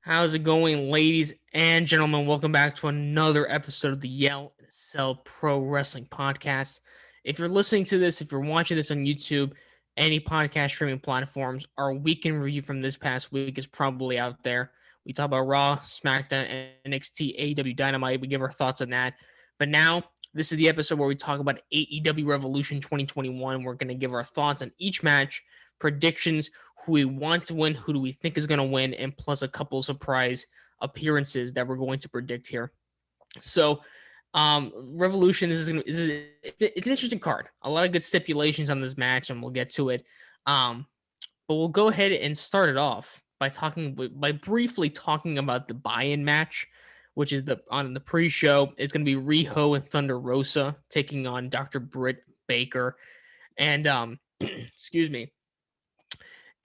How's it going, ladies and gentlemen? Welcome back to another episode of the Yell and Sell Pro Wrestling Podcast. If you're listening to this, if you're watching this on YouTube, any podcast streaming platforms, our weekend review from this past week is probably out there. We talk about Raw, SmackDown, NXT, AEW Dynamite. We give our thoughts on that. But now, this is the episode where we talk about AEW Revolution 2021. We're going to give our thoughts on each match, predictions, who we want to win, who do we think is going to win, and plus a couple surprise appearances that we're going to predict here. So, Revolution it's an interesting card. A lot of good stipulations on this match, and we'll get to it. But we'll go ahead and start it off by briefly talking about the buy-in match, which is on the pre-show. It's going to be Riho and Thunder Rosa taking on Dr. Britt Baker and excuse me,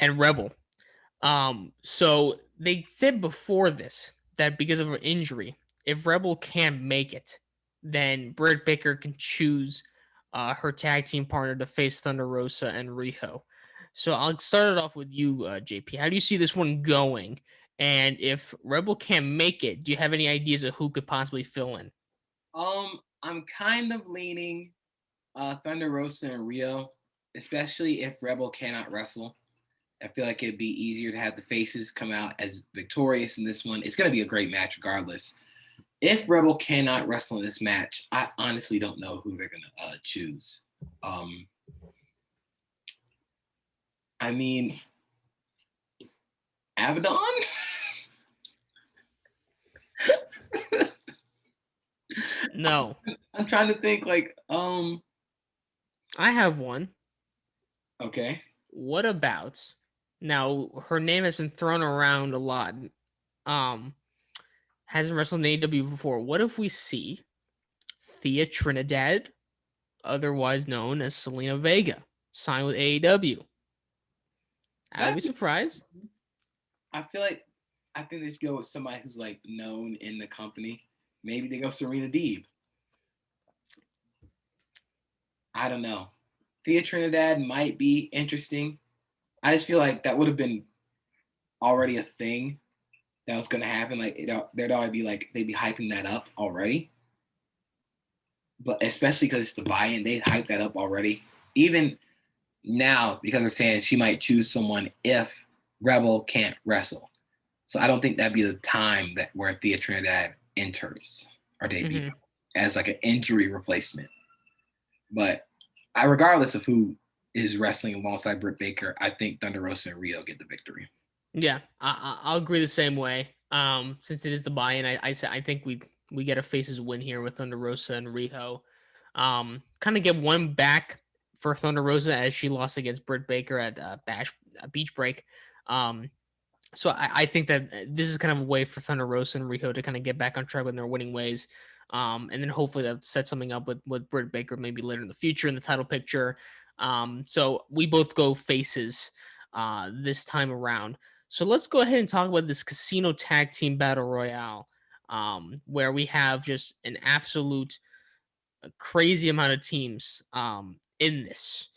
and Rebel. So they said before this that because of her injury, if Rebel can't make it, then Britt Baker can choose her tag team partner to face Thunder Rosa and Riho. So I'll start it off with you, JP. How do you see this one going? And if Rebel can't make it, do you have any ideas of who could possibly fill in? I'm kind of leaning Thunder Rosa and Rio, especially if Rebel cannot wrestle. I feel like it'd be easier to have the faces come out as victorious in this one. It's going to be a great match regardless. If Rebel cannot wrestle in this match, I honestly don't know who they're going to choose. I mean, Abaddon? No. I'm trying to think I have one. Okay. What about now? Her name has been thrown around a lot. Hasn't wrestled in AEW before. What if we see Thea Trinidad, otherwise known as Selena Vega, sign with AEW? I would be surprised. I think they should go with somebody who's like known in the company. Maybe they go Serena Deeb. I don't know. Thea Trinidad might be interesting. I just feel like that would have been already a thing that was going to happen. Like there'd already be they'd be hyping that up already. But especially because it's the buy-in, they'd hype that up already. Even now, because they're saying she might choose someone if Rebel can't wrestle. So I don't think that'd be the time that where Thea Trinidad enters or debuts as like an injury replacement. But regardless of who is wrestling alongside Britt Baker, I think Thunder Rosa and Rio get the victory. Yeah, I'll agree the same way. Since it is the buy-in, I think we get a faces win here with Thunder Rosa and Riho. Kind of get one back for Thunder Rosa as she lost against Britt Baker at Beach Break. So I think that this is kind of a way for Thunder Rosa and Riho to kind of get back on track with their winning ways. And then hopefully that sets something up with Britt Baker maybe later in the future in the title picture. So we both go faces this time around. So let's go ahead and talk about this Casino Tag Team Battle Royale, where we have just an absolute crazy amount of teams in this.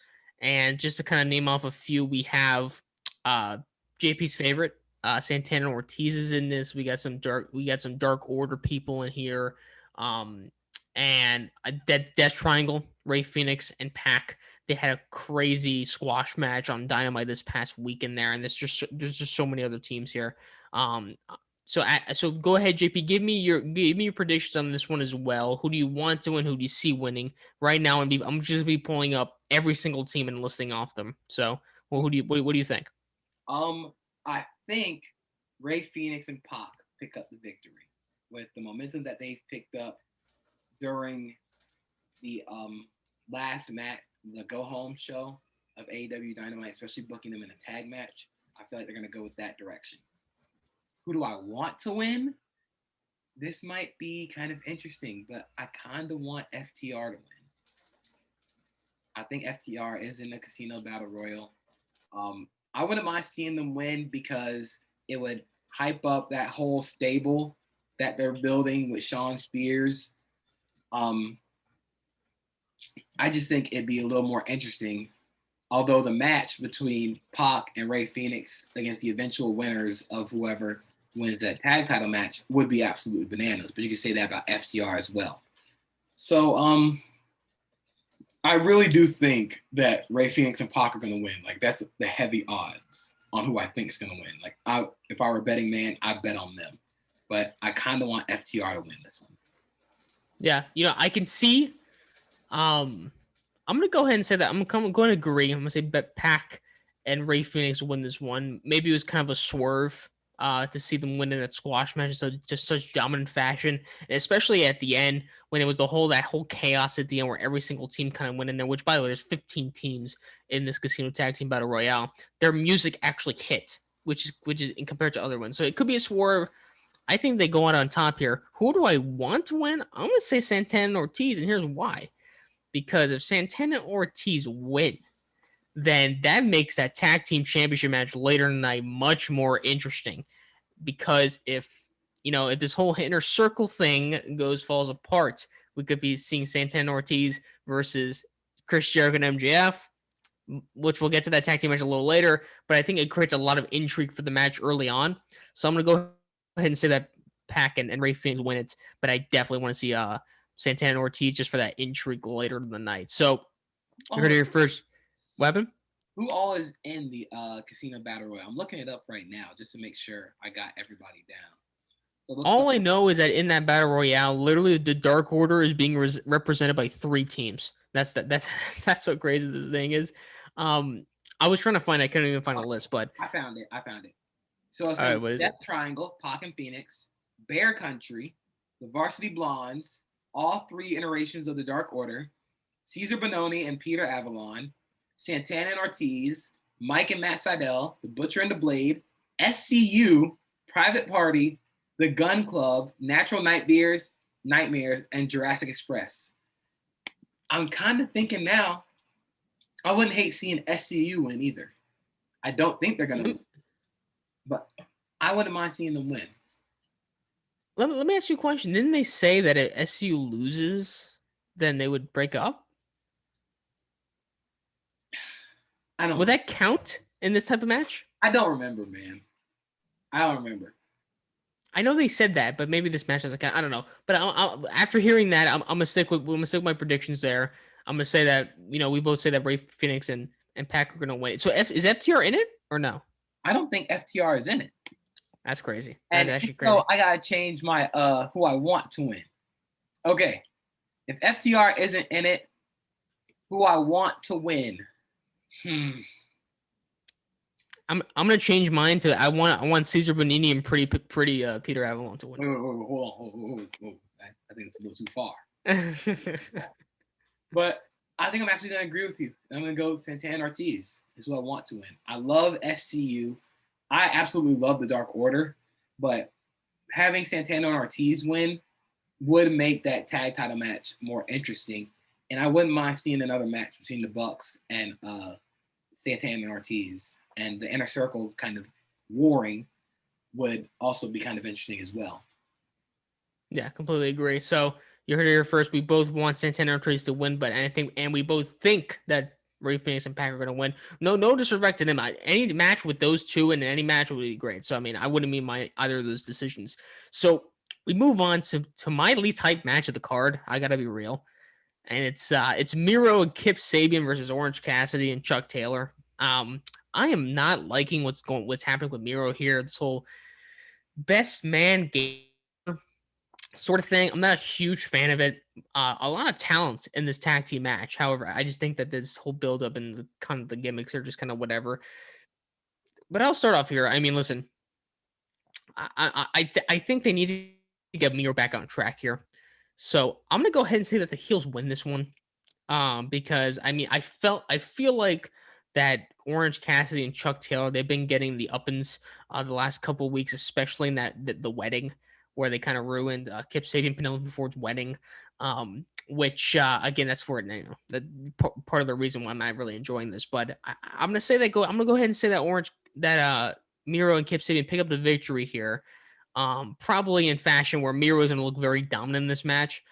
And just to kind of name off a few, we have JP's favorite, Santana Ortiz is in this. We got some Dark Order people in here. And that Death Triangle, Ray Phoenix and Pac. They had a crazy squash match on Dynamite this past week in there, and there's just so many other teams here. So go ahead, JP. Give me your predictions on this one as well. Who do you want to win? Who do you see winning right now? I'm just be pulling up every single team and listing off them. So, well, what do you think? I think Ray Phoenix and Pac pick up the victory with the momentum that they've picked up during the last match, the go home show of AEW Dynamite, especially booking them in a tag match. I feel like they're going to go with that direction. Who do I want to win? This might be kind of interesting, but I kind of want FTR to win. I think FTR is in the Casino Battle Royal. I wouldn't mind seeing them win because it would hype up that whole stable that they're building with Shawn Spears. I just think it'd be a little more interesting. Although the match between Pac and Ray Phoenix against the eventual winners of whoever wins that tag title match would be absolutely bananas. But you can say that about FTR as well. So I really do think that Ray Phoenix and Pac are going to win. Like, that's the heavy odds on who I think is going to win. Like, if I were a betting man, I'd bet on them. But I kind of want FTR to win this one. Yeah, I can see. I'm gonna go ahead and say that I'm going to agree. I'm gonna say bet Pac and Ray Phoenix win this one. Maybe it was kind of a swerve to see them win in that squash match, so just such dominant fashion, and especially at the end when it was that whole chaos at the end where every single team kind of went in there. Which, by the way, there's 15 teams in this Casino Tag Team Battle Royale. Their music actually hit, which is in compared to other ones. So it could be a swerve. I think they go out on top here. Who do I want to win? I'm gonna say Santana and Ortiz, and here's why. Because if Santana and Ortiz win, then that makes that tag team championship match later in the night much more interesting. Because if this whole inner circle thing falls apart, we could be seeing Santana and Ortiz versus Chris Jericho and MJF, which we'll get to that tag team match a little later. But I think it creates a lot of intrigue for the match early on. So I'm gonna go ahead and say that Pac and Ray Phoenix win it, but I definitely want to see Santana and Ortiz just for that intrigue later in the night. So you're going to your first weapon? Who all is in the Casino Battle Royale? I'm looking it up right now just to make sure I got everybody down. So all I know is that in that Battle Royale, literally the Dark Order is being represented by 3 teams. That's that's so crazy this thing is. I was trying to find, I couldn't even find a list, but I found it. So it's Death Triangle, Pac and Phoenix, Bear Country, the Varsity Blondes, all 3 iterations of the Dark Order, Caesar Bononi and Peter Avalon, Santana and Ortiz, Mike and Matt Sydal, the Butcher and the Blade, SCU, Private Party, the Gun Club, Natural Nightmares, and Jurassic Express. I'm kind of thinking now, I wouldn't hate seeing SCU win either. I don't think they're going to win, but I wouldn't mind seeing them win. Let me ask you a question. Didn't they say that if SCU loses, then they would break up? Would that count in this type of match? I don't remember, man. I don't remember. I know they said that, but maybe this match doesn't count. I don't know. But after hearing that, I'm gonna stick with my predictions there. I'm gonna say that we both say that Ray Phoenix and Pac are gonna win it. So is FTR in it or no? I don't think FTR is in it. That's crazy. That's actually crazy. So I gotta change my who I want to win. Okay, if FTR isn't in it, who I want to win? I'm gonna change mine to I want Caesar Bonini and pretty Peter Avalon to win. Hold on. I think it's a little too far. But I think I'm actually gonna agree with you. I'm gonna go Santana Ortiz is who I want to win. I love SCU. I absolutely love the Dark Order, but having Santana and Ortiz win would make that tag title match more interesting. And I wouldn't mind seeing another match between the Bucks and Santana and Ortiz. And the Inner Circle kind of warring would also be kind of interesting as well. Yeah, completely agree. So you heard it here first. We both want Santana and Ortiz to win, but we both think that Ray Phoenix and Pac are going to win. No disrespect to them. Any match with those two and any match would be great. So, I mean, I wouldn't mean either of those decisions. So we move on to my least hype match of the card. I got to be real. And it's Miro and Kip Sabian versus Orange Cassidy and Chuck Taylor. I am not liking what's happening with Miro here. This whole best man game sort of thing. I'm not a huge fan of it. A lot of talent in this tag team match. However, I just think that this whole buildup and the kind of the gimmicks are just kind of whatever. But I'll start off here. I mean, listen, I think they need to get Miro back on track here. So I'm gonna go ahead and say that the heels win this one. Because I mean, I feel like that Orange Cassidy and Chuck Taylor, they've been getting the uppins the last couple of weeks, especially in the wedding where they kind of ruined Kip Sabian Penelope Ford's wedding. Which again, that's where part of the reason why I'm not really enjoying this. But I'm gonna say that I'm gonna go ahead and say that Miro and Kip Sabian pick up the victory here. Probably in fashion where Miro is gonna look very dominant in this match.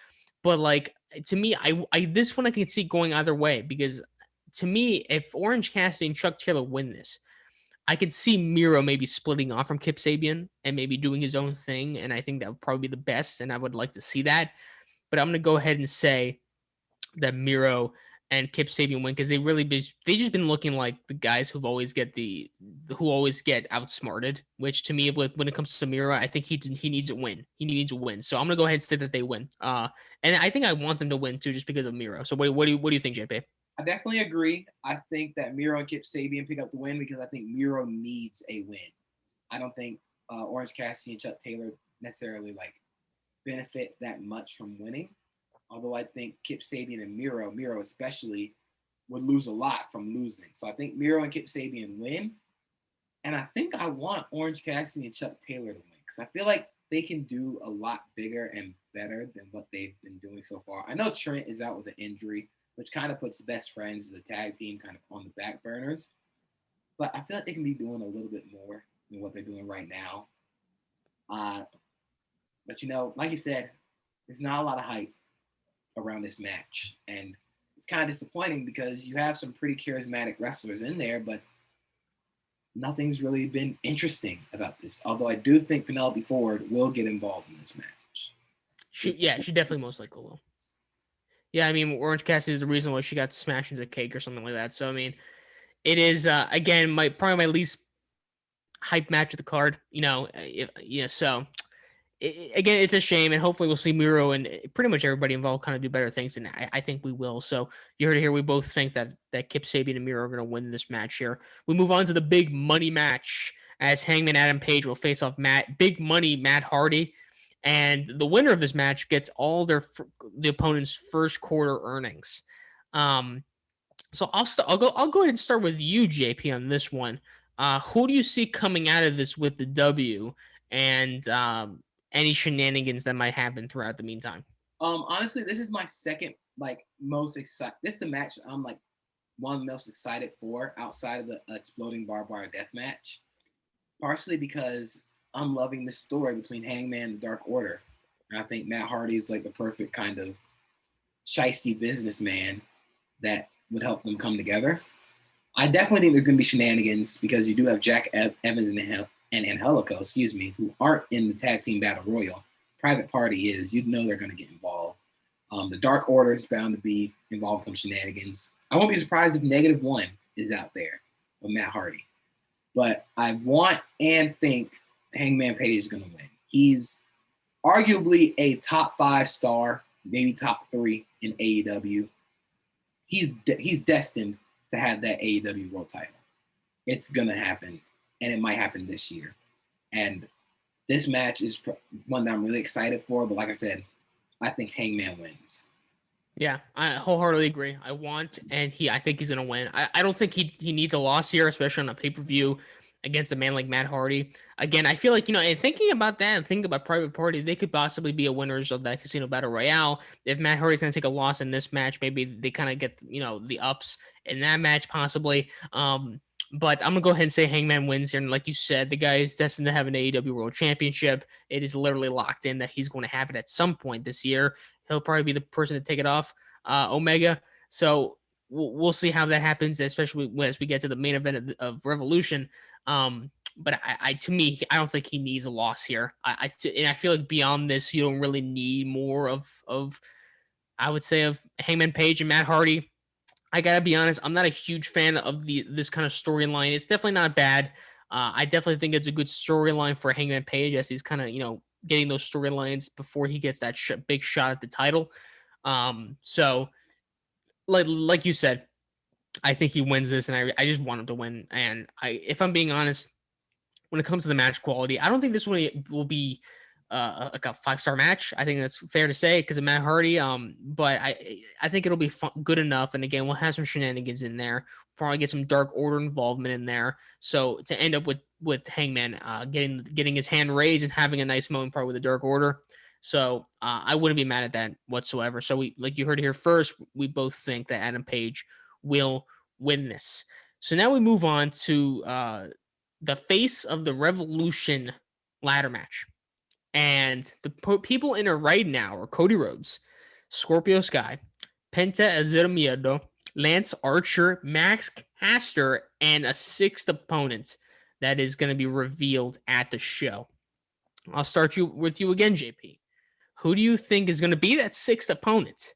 But like to me, I this one I can see going either way because to me, if Orange Cassidy and Chuck Taylor win this, I could see Miro maybe splitting off from Kip Sabian and maybe doing his own thing, and I think that would probably be the best, and I would like to see that. But I'm gonna go ahead and say that Miro and Kip Sabian win because they just been looking like the guys who always get outsmarted. Which to me, when it comes to Miro, I think he needs a win. He needs a win. So I'm gonna go ahead and say that they win. And I think I want them to win too, just because of Miro. So what do you think, JP? I definitely agree. I think that Miro and Kip Sabian pick up the win because I think Miro needs a win. I don't think Orange Cassidy and Chuck Taylor necessarily like benefit that much from winning. Although I think Kip Sabian and Miro especially, would lose a lot from losing. So I think Miro and Kip Sabian win. And I think I want Orange Cassidy and Chuck Taylor to win because I feel like they can do a lot bigger and better than what they've been doing so far. I know Trent is out with an injury, which kind of puts the best friends as a tag team kind of on the back burners. But I feel like they can be doing a little bit more than what they're doing right now. But like you said, there's not a lot of hype around this match. And it's kind of disappointing because you have some pretty charismatic wrestlers in there, but nothing's really been interesting about this. Although I do think Penelope Ford will get involved in this match. She definitely most likely will. Yeah, I mean, Orange Cassidy is the reason why she got smashed into cake or something like that. So I mean, it is again probably my least hype match of the card. So again, it's a shame, and hopefully we'll see Miro and pretty much everybody involved kind of do better things, and I think we will. So you heard it here. We both think that Kip Sabian and Miro are going to win this match here. We move on to the big money match as Hangman Adam Page will face off Big Money Matt Hardy, and the winner of this match gets all the opponent's first quarter earnings. So I'll go ahead and start with you, JP, on this one. Who do you see coming out of this with the W? And any shenanigans that might happen throughout the meantime? Honestly, this is my second most excited. This is the match I'm one of the most excited for outside of the exploding barbed wire death match. Partially because I'm loving the story between Hangman and the Dark Order, and I think Matt Hardy is like the perfect kind of shisty businessman that would help them come together. I definitely think there's going to be shenanigans because you do have Jack Evans and Angelico, who aren't in the tag team battle royal. Private Party is. You'd know they're going to get involved. The Dark Order is bound to be involved in some shenanigans. I won't be surprised if -1 is out there with Matt Hardy. But I want and think Hangman Page is going to win. He's arguably a top 5 star, maybe top 3 in AEW. He's destined to have that AEW World title. It's going to happen, and it might happen this year. And this match is one that I'm really excited for, but like I said, I think Hangman wins. Yeah, I wholeheartedly agree. I think he's going to win. I don't think he needs a loss here, especially on a pay-per-view against a man like Matt Hardy. Again, I feel like, and thinking about that and thinking about Private Party, they could possibly be a winners of that Casino Battle Royale. If Matt Hardy's going to take a loss in this match, maybe they kind of get, the ups in that match possibly. But I'm going to go ahead and say Hangman wins here. And like you said, the guy is destined to have an AEW World Championship. It is literally locked in that he's going to have it at some point this year. He'll probably be the person to take it off Omega. So we'll see how that happens, especially as we get to the main event of Revolution. But to me, I don't think he needs a loss here. And I feel like beyond this, you don't really need more of I would say, of Hangman Page and Matt Hardy. I gotta be honest, I'm not a huge fan of this kind of storyline. It's definitely not bad. I definitely think it's a good storyline for Hangman Page as he's kind of, getting those storylines before he gets that big shot at the title. So like you said, I think he wins this, and I just want him to win. And if I'm being honest, when it comes to the match quality, I don't think this one will be like a 5-star match. I think that's fair to say because of Matt Hardy. But I think it'll be good enough. And again, we'll have some shenanigans in there. Probably get some Dark Order involvement in there. So to end up with Hangman getting his hand raised and having a nice moment probably with the Dark Order. So I wouldn't be mad at that whatsoever. So we, like you heard it here first, we both think that Adam Page will win this. So now we move on to the face of the Revolution ladder match. And the people in it right now are Cody Rhodes, Scorpio Sky, Penta Azirmiedo, Lance Archer, Max Caster, and a 6th opponent. that is going to be revealed at the show. I'll start with you again, JP. Who do you think is going to be that sixth opponent?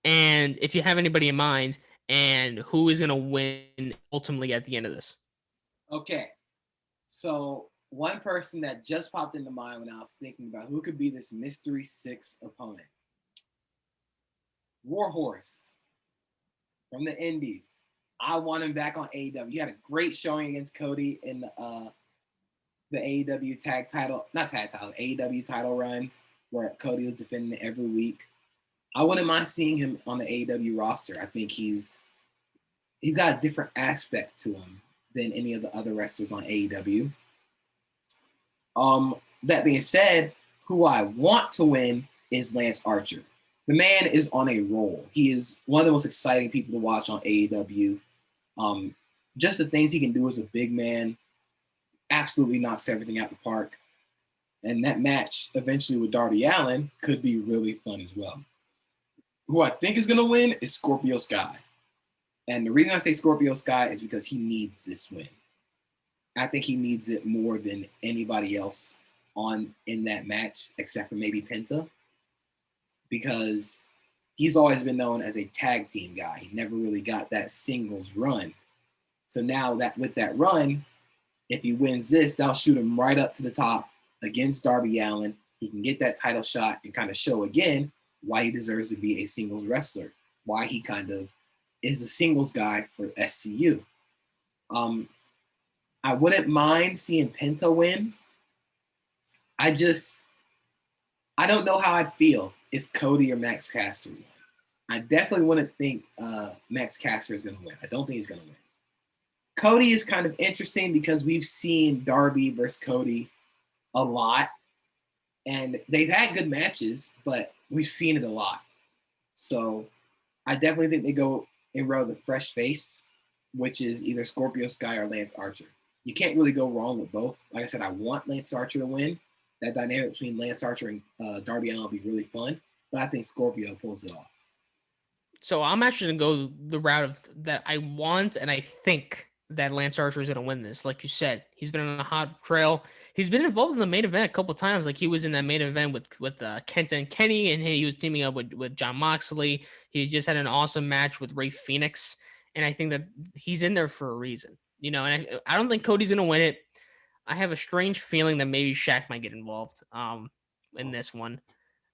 And if you have anybody in mind, and who is going to win ultimately at the end of this? Okay. So one person that just popped into mind when I was thinking about who could be this mystery sixth opponent. Warhorse from the Indies. I want him back on AEW. He had a great showing against Cody in the AEW AEW title run where Cody was defending it every week. I wouldn't mind seeing him on the AEW roster. I think he's got a different aspect to him than any of the other wrestlers on AEW. That being said, who I want to win is Lance Archer. The man is on a roll. He is one of the most exciting people to watch on AEW. Just the things he can do as a big man absolutely knocks everything out the park. And that match eventually with Darby Allin could be really fun as well. Who I think is going to win is Scorpio Sky. And the reason I say Scorpio Sky is because he needs this win. I think he needs it more than anybody else in that match, except for maybe Penta, because he's always been known as a tag team guy. He never really got that singles run. So now that with that run, if he wins this, that'll shoot him right up to the top against Darby Allin. He can get that title shot and kind of show again why he deserves to be a singles wrestler, why he kind of is a singles guy for SCU. I wouldn't mind seeing Penta win. I don't know how I'd feel if Cody or Max Caster won. I definitely wouldn't think Max Caster is going to win. I don't think he's going to win. Cody is kind of interesting because we've seen Darby versus Cody a lot, and they've had good matches, but we've seen it a lot. So I definitely think they go and row the fresh face, which is either Scorpio Sky or Lance Archer. You can't really go wrong with both. Like I said, I want Lance Archer to win. That dynamic between Lance Archer and Darby Allin will be really fun, but I think Scorpio pulls it off. So I'm actually going to go the route of that I want, and I think that Lance Archer is going to win this. Like you said, he's been on a hot trail. He's been involved in the main event a couple of times. Like he was in that main event with Kenta and Kenny, and he was teaming up with Jon Moxley. He just had an awesome match with Rey Fenix, and I think that he's in there for a reason. You know, and I don't think Cody's going to win it. I have a strange feeling that maybe Shaq might get involved in this one.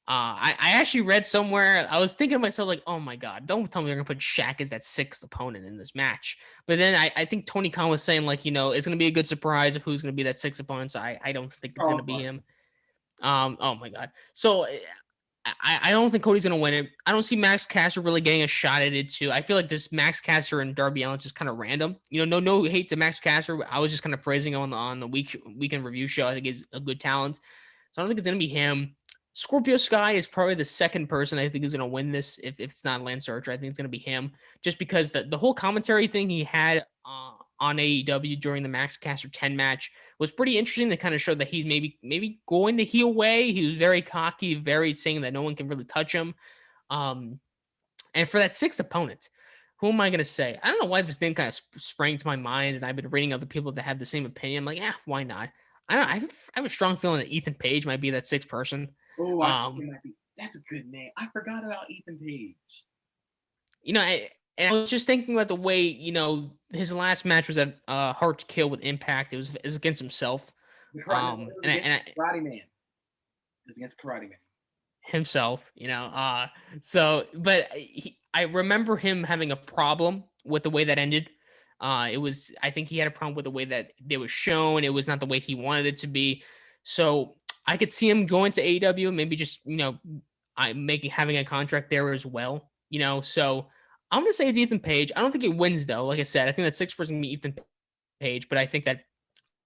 I actually read somewhere, I was thinking to myself, like, oh my God, don't tell me they're going to put Shaq as that sixth opponent in this match. But then I think Tony Khan was saying, like, you know, it's going to be a good surprise of who's going to be that sixth opponent. So I don't think it's going to be him. Oh my God. So I don't think Cody's going to win it. I don't see Max Caster really getting a shot at it too. I feel like this Max Caster and Darby Allin is just kind of random. You know, no hate to Max Caster. I was just kind of praising him on the weekend review show. I think he's a good talent. So I don't think it's going to be him. Scorpio Sky is probably the second person I think is going to win this. If it's not Lance Archer, I think it's going to be him. Just because the whole commentary thing he had on AEW during the Max Caster 10 match was pretty interesting. That kind of showed that he's maybe going the heel way. He was very cocky, very saying that no one can really touch him. And for that sixth opponent, who am I going to say? I don't know why this name kind of sprang to my mind, and I've been reading other people that have the same opinion. I'm like, why not? I have a strong feeling that Ethan Page might be that sixth person. Oh, I think it might be. That's a good name. I forgot about Ethan Page. You know, and I was just thinking about the way, you know, his last match was at Hard to Kill with Impact. It was against himself. Karate Man. It was against Karate Man. Himself, you know. But I remember him having a problem with the way that ended. I think he had a problem with the way that it was shown. It was not the way he wanted it to be. So I could see him going to AEW, maybe just, you know, having a contract there as well, you know. So I'm gonna say it's Ethan Page. I don't think he wins though. Like I said, I think that sixth person can be Ethan Page, but I think that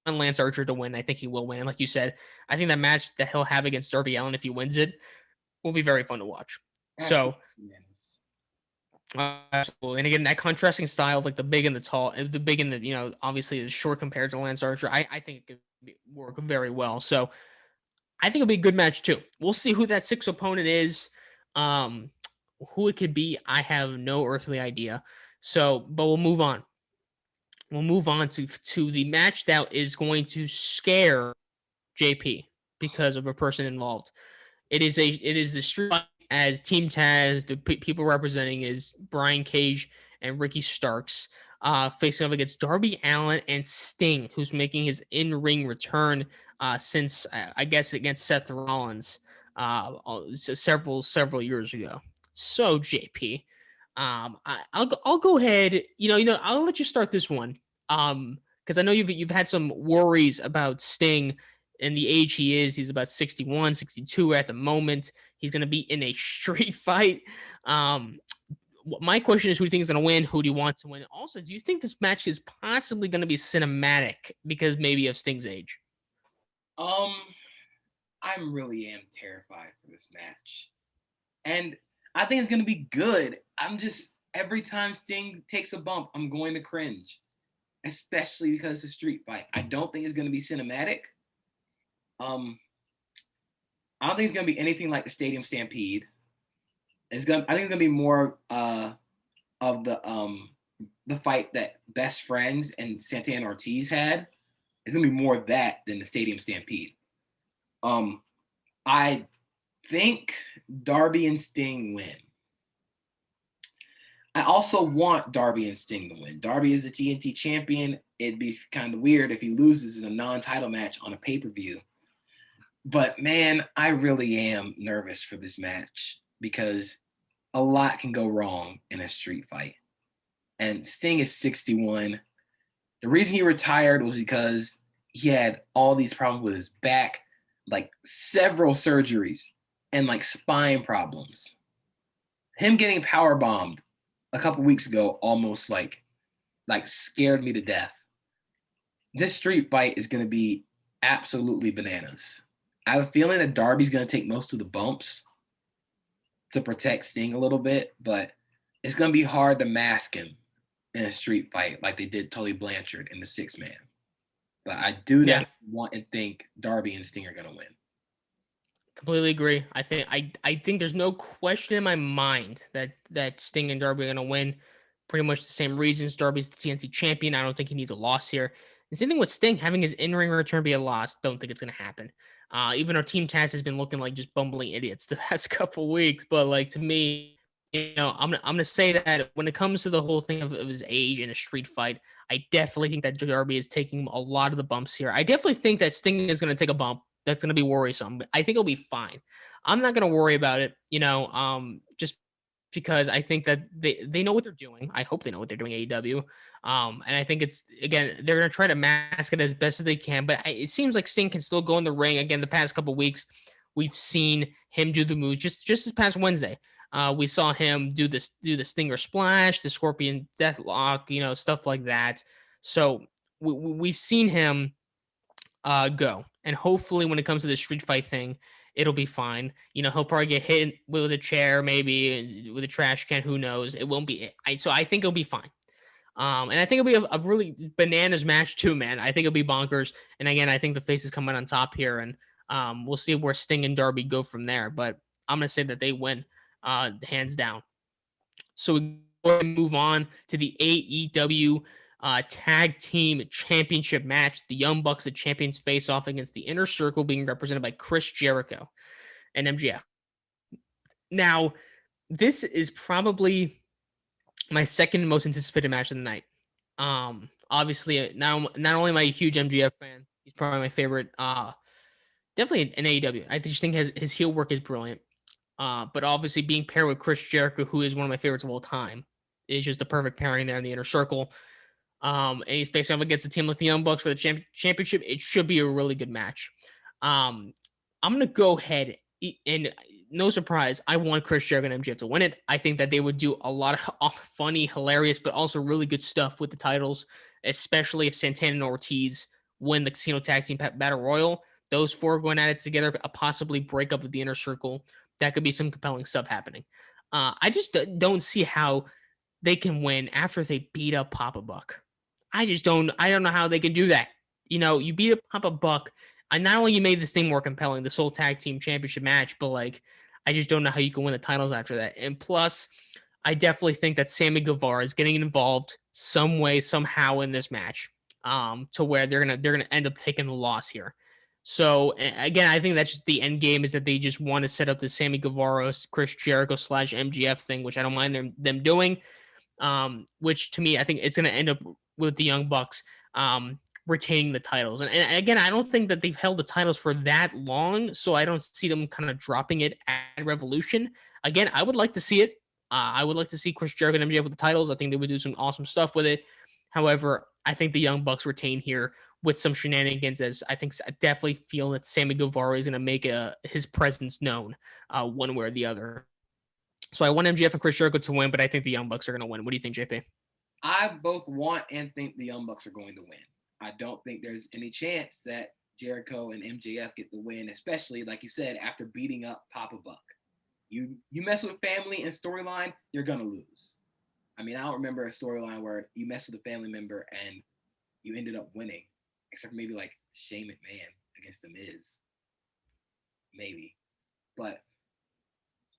on Lance Archer to win, I think he will win. And like you said, I think that match that he'll have against Darby Allin if he wins it will be very fun to watch. So absolutely. And again, that contrasting style of like the big and the tall, the big and the, you know, obviously is short compared to Lance Archer. I think it could work very well. So I think it'll be a good match too. We'll see who that sixth opponent is. Who it could be, I have no earthly idea. So, but we'll move on. we'll move on to the match that is going to scare JP because of a person involved. It is the street fight as Team Taz. The people representing is Brian Cage and Ricky Starks, facing off against Darby Allin and Sting, who's making his in-ring return since I guess against Seth Rollins several years ago. So JP, I'll go ahead. I'll let you start this one. Because I know you've had some worries about Sting and the age he is. He's about 61, 62 at the moment. He's going to be in a street fight. Um, my question is, who do you think is going to win? Who do you want to win? Also, do you think this match is possibly going to be cinematic because maybe of Sting's age? Um, I really am terrified for this match, and I think it's going to be good. I'm just every time Sting takes a bump, I'm going to cringe, especially because it's a street fight. I don't think it's going to be cinematic. I don't think it's gonna be anything like the Stadium Stampede. I think it's gonna be more of the fight that Best Friends and Santana Ortiz had. It's gonna be more of that than the Stadium Stampede. I think Darby and Sting win. I also want Darby and Sting to win. Darby is the TNT champion. It'd be kind of weird if he loses in a non-title match on a pay-per-view. But man, I really am nervous for this match because a lot can go wrong in a street fight. And Sting is 61. The reason he retired was because he had all these problems with his back, like several surgeries and like spine problems. Him getting power bombed a couple weeks ago almost like scared me to death. This street fight is going to be absolutely bananas. I have a feeling that Darby's going to take most of the bumps to protect Sting a little bit, but it's going to be hard to mask him in a street fight like they did Tully Blanchard in the 6-man. But I do definitely want and think Darby and Sting are going to win. Completely agree. I think there's no question in my mind that Sting and Darby are going to win. Pretty much the same reasons. Darby's the TNT champion. I don't think he needs a loss here. The same thing with Sting, having his in-ring return be a loss. Don't think it's going to happen. Even our Team Taz has been looking like just bumbling idiots the past couple weeks. But like to me, I'm gonna say that when it comes to the whole thing of his age in a street fight, I definitely think that Darby is taking a lot of the bumps here. I definitely think that Sting is going to take a bump. That's going to be worrisome. But I think it'll be fine. I'm not going to worry about it. Just because I think that they know what they're doing. I hope they know what they're doing, AEW. And I think they're going to try to mask it as best as they can. But it seems like Sting can still go in the ring. Again, the past couple weeks, we've seen him do the moves. Just this past Wednesday, we saw him do the Stinger Splash, the Scorpion Deathlock, stuff like that. So we've seen him go. And hopefully when it comes to the street fight thing, it'll be fine. He'll probably get hit with a chair, maybe with a trash can. Who knows? It won't be. So I think it'll be fine. And I think it'll be a really bananas match too, man. I think it'll be bonkers. And again, I think the face is coming on top here, and we'll see where Sting and Darby go from there. But I'm gonna say that they win, hands down. So we go and move on to the AEW Tag Team Championship match. The Young Bucks, the champions, face off against the Inner Circle, being represented by Chris Jericho and MJF. Now, this is probably my second most anticipated match of the night. Obviously, not only am I a huge MJF fan, he's probably my favorite. Definitely in AEW. I just think his heel work is brilliant. But obviously, being paired with Chris Jericho, who is one of my favorites of all time, is just the perfect pairing there in the Inner Circle. And he's facing off against a team like the Young Bucks for the championship. It should be a really good match. I'm going to go ahead and no surprise, I want Chris Jericho and MJF to win it. I think that they would do a lot of funny, hilarious, but also really good stuff with the titles, especially if Santana and Ortiz win the Casino Tag Team Battle Royal. Those four going at it together, possibly break up with the Inner Circle. That could be some compelling stuff happening. I just don't see how they can win after they beat up Papa Buck. I don't know how they can do that. You beat up Papa Buck, and not only you made this thing more compelling, this whole tag team championship match, but like, I just don't know how you can win the titles after that. And plus, I definitely think that Sammy Guevara is getting involved some way, somehow in this match, to where they're gonna end up taking the loss here. So again, I think that's just the end game is that they just want to set up the Sammy Guevara, Chris Jericho slash MGF thing, which I don't mind them doing. Which to me, I think it's going to end up with the Young Bucks retaining the titles. And again, I don't think that they've held the titles for that long, so I don't see them kind of dropping it at Revolution. Again, I would like to see it. I would like to see Chris Jericho and MJF with the titles. I think they would do some awesome stuff with it. However, I think the Young Bucks retain here with some shenanigans, as I definitely feel that Sammy Guevara is going to make his presence known one way or the other. So I want MJF and Chris Jericho to win, but I think the Young Bucks are going to win. What do you think, JP? I both want and think the Young Bucks are going to win. I don't think there's any chance that Jericho and MJF get the win, especially like you said, after beating up Papa Buck. You mess with family and storyline, you're gonna lose. I mean, I don't remember a storyline where you mess with a family member and you ended up winning, except for maybe like Shane McMahon against The Miz, maybe. But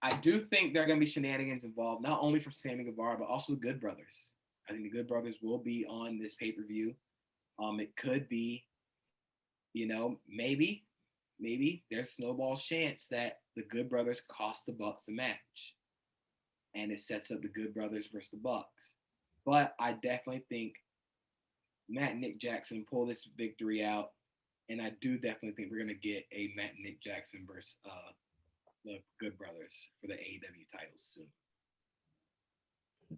I do think there are going to be shenanigans involved, not only from Sammy Guevara, but also the Good Brothers. I think the Good Brothers will be on this pay-per-view. It could be, maybe there's snowball's chance that the Good Brothers cost the Bucks a match. And it sets up the Good Brothers versus the Bucks. But I definitely think Matt and Nick Jackson pull this victory out. And I do definitely think we're going to get a Matt and Nick Jackson versus the Good Brothers for the AEW titles soon.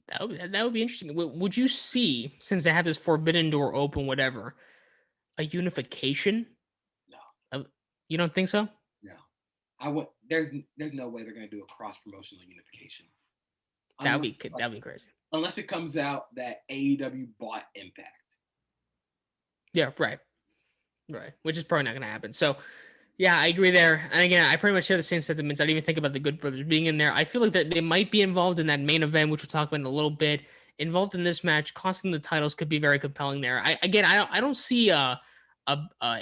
That would be interesting. Would you see, since they have this forbidden door open, whatever, a unification? No. You don't think so? No. I would. There's no way they're going to do a cross promotional unification. That'd be crazy. Unless it comes out that AEW bought Impact. Yeah, right. Which is probably not going to happen. So, yeah, I agree there. And again, I pretty much share the same sentiments. I didn't even think about the Good Brothers being in there. I feel like that they might be involved in that main event, which we'll talk about in a little bit. Involved in this match, costing the titles could be very compelling there. I don't see a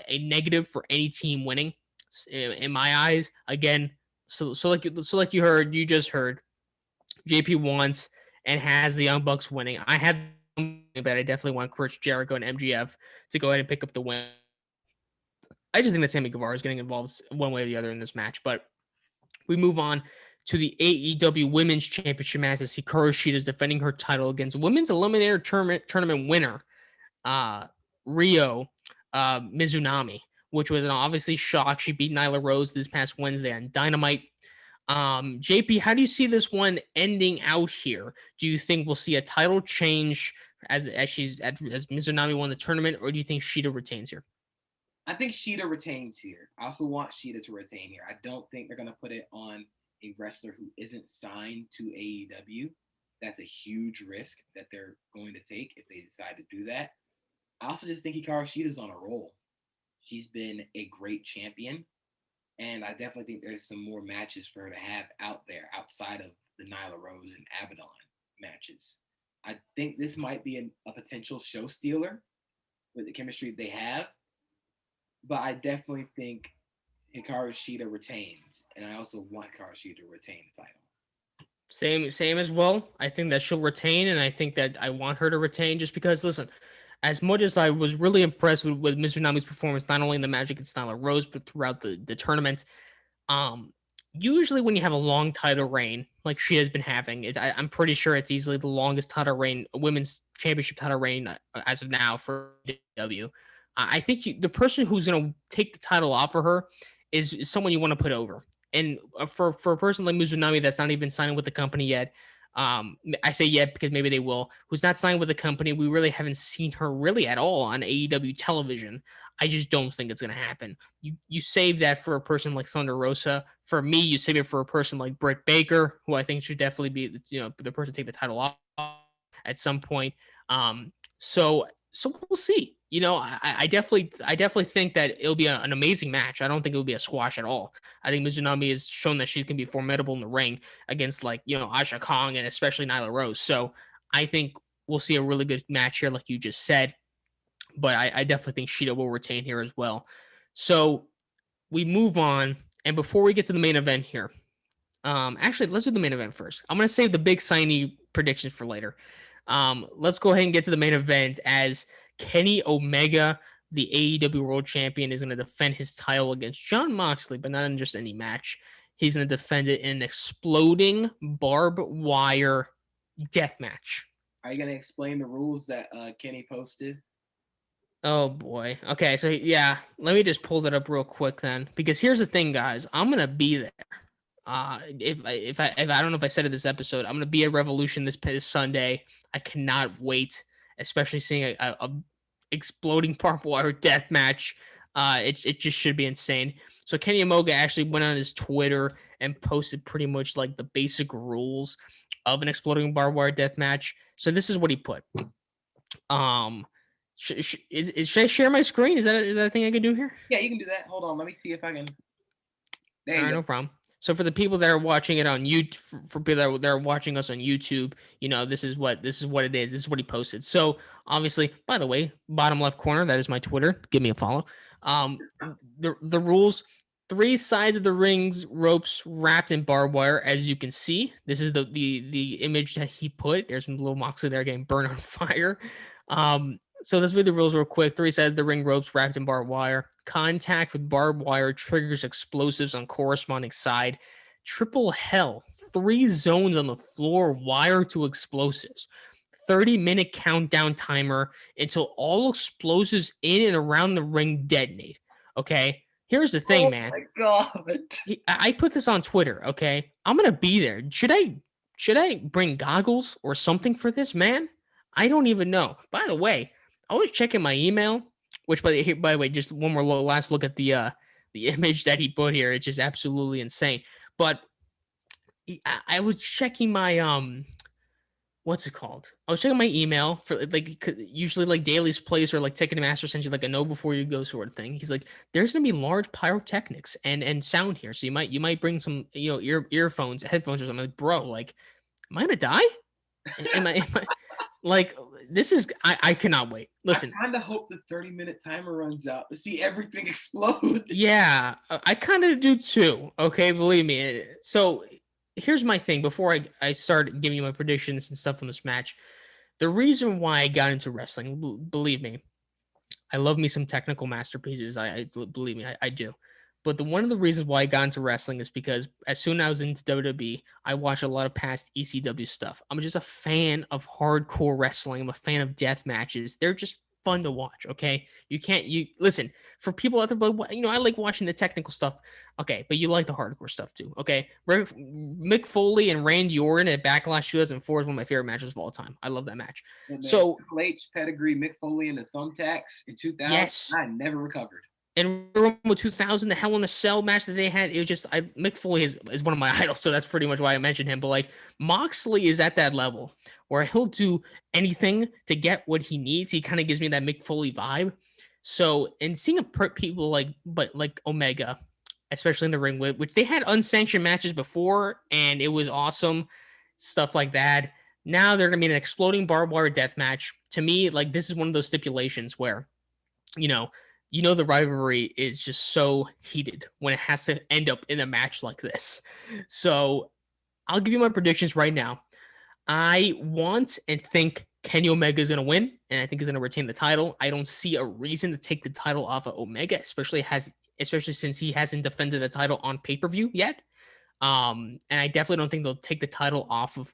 negative for any team winning in my eyes. Again, so like you just heard, JP wants and has the Young Bucks winning. I have, but I definitely want Chris Jericho and MGF to go ahead and pick up the win. I just think that Sammy Guevara is getting involved one way or the other in this match. But we move on to the AEW Women's Championship match as Hikaru Shida is defending her title against Women's Eliminator Tournament winner Ryo Mizunami, which was an obviously shock. She beat Nyla Rose this past Wednesday on Dynamite. JP, how do you see this one ending out here? Do you think we'll see a title change as Mizunami won the tournament, or do you think Shida retains here? I think Shida retains here. I also want Shida to retain here. I don't think they're going to put it on a wrestler who isn't signed to AEW. That's a huge risk that they're going to take if they decide to do that. I also just think Hikaru Shida's on a roll. She's been a great champion. And I definitely think there's some more matches for her to have out there outside of the Nyla Rose and Abaddon matches. I think this might be a potential show stealer with the chemistry they have. But I definitely think Hikaru Shida retains. And I also want Hikaru Shida to retain the title. Same as well. I think that she'll retain, and I think that I want her to retain just because, listen, as much as I was really impressed with Mr. Nami's performance, not only in the match against Nyla Rose, but throughout the tournament, usually when you have a long title reign, like she has been having, I'm pretty sure it's easily the longest title reign, women's championship title reign as of now for AEW. I think the person who's going to take the title off of her is someone you want to put over. And for a person like Mizunami that's not even signing with the company yet, I say yet because maybe they will, who's not signed with the company, we really haven't seen her really at all on AEW television. I just don't think it's going to happen. You save that for a person like Thunder Rosa. For me, you save it for a person like Britt Baker, who I think should definitely be the person to take the title off at some point. So we'll see. I definitely think that it'll be an amazing match. I don't think it will be a squash at all. I think Mizunami has shown that she can be formidable in the ring against Asha Kong and especially Nyla Rose. So I think we'll see a really good match here, like you just said. But I definitely think Shida will retain here as well. So we move on. And before we get to the main event here, Actually, let's do the main event first. I'm gonna save the big signy predictions for later. Let's go ahead and get to the main event as Kenny Omega, the AEW World Champion, is gonna defend his title against Jon Moxley, but not in just any match. He's gonna defend it in an exploding barbed wire death match. Are you gonna explain the rules that Kenny posted? Oh boy. Okay, so yeah, let me just pull that up real quick then, because here's the thing, guys. I'm gonna be there. If I don't know if I said it this episode, I'm gonna be at Revolution this Sunday. I cannot wait, especially seeing a exploding barbed wire death match. It just should be insane. So Kenny Omega actually went on his Twitter and posted pretty much like the basic rules of an exploding barbed wire death match. So this is what he put. Should I share my screen? Is that a thing I can do here? Yeah, you can do that. Hold on, let me see if I can. There All you right, go. no problem. So for the people that are watching it on YouTube, for people that are watching us on YouTube, this is what it is. This is what he posted. So obviously, by the way, bottom left corner, that is my Twitter. Give me a follow. The rules: 3 sides of the rings, ropes wrapped in barbed wire. As you can see, this is the image that he put. There's some little Moxley there getting burned on fire. So let's read the rules real quick. 3 sides of the ring, ropes wrapped in barbed wire. Contact with barbed wire triggers explosives on corresponding side. Triple hell. 3 zones on the floor, wire to explosives. 30-minute countdown timer until all explosives in and around the ring detonate. Okay? Here's the thing, man. Oh my god. I put this on Twitter, okay? I'm going to be there. Should I bring goggles or something for this, man? I don't even know. By the way, I was checking my email, which by the way, just one more last look at the image that he put here. It's just absolutely insane. But I was checking my what's it called? I was checking my email for like usually like Daily's Place or like Ticketmaster sends you like a know before you go sort of thing. He's like, there's gonna be large pyrotechnics and sound here, so you might bring some earphones, headphones or something. Like, bro, like, am I gonna die? Am I like this is I cannot wait. Listen, I kind of hope the 30-minute timer runs out to see everything explode. yeah, I kind of do too. Okay, believe me. So here's my thing before I start giving you my predictions and stuff on this match. The reason why I got into wrestling, believe me, I love me some technical masterpieces. I believe me, I do. But one of the reasons why I got into wrestling is because as soon as I was into WWE, I watched a lot of past ECW stuff. I'm just a fan of hardcore wrestling. I'm a fan of death matches. They're just fun to watch. Okay, you listen for people out there, but I like watching the technical stuff. Okay, but you like the hardcore stuff too. Okay, Mick Foley and Randy Orton at Backlash 2004 is one of my favorite matches of all time. I love that match. And So Triple H pedigree, Mick Foley, and the thumbtacks in 2000. yes. I never recovered. And Rumble 2000, the Hell in a Cell match that they had, it was just Mick Foley is one of my idols, so that's pretty much why I mentioned him. But like Moxley is at that level where he'll do anything to get what he needs. He kind of gives me that Mick Foley vibe. So, and seeing people like Omega, especially in the ring, which they had unsanctioned matches before, and it was awesome, stuff like that. Now they're gonna be an exploding barbed wire death match. To me, like this is one of those stipulations where, the rivalry is just so heated when it has to end up in a match like this. So I'll give you my predictions right now. I want and think Kenny Omega is going to win, and I think he's going to retain the title. I don't see a reason to take the title off of Omega, especially since he hasn't defended the title on pay-per-view yet. And I definitely don't think they'll take the title off of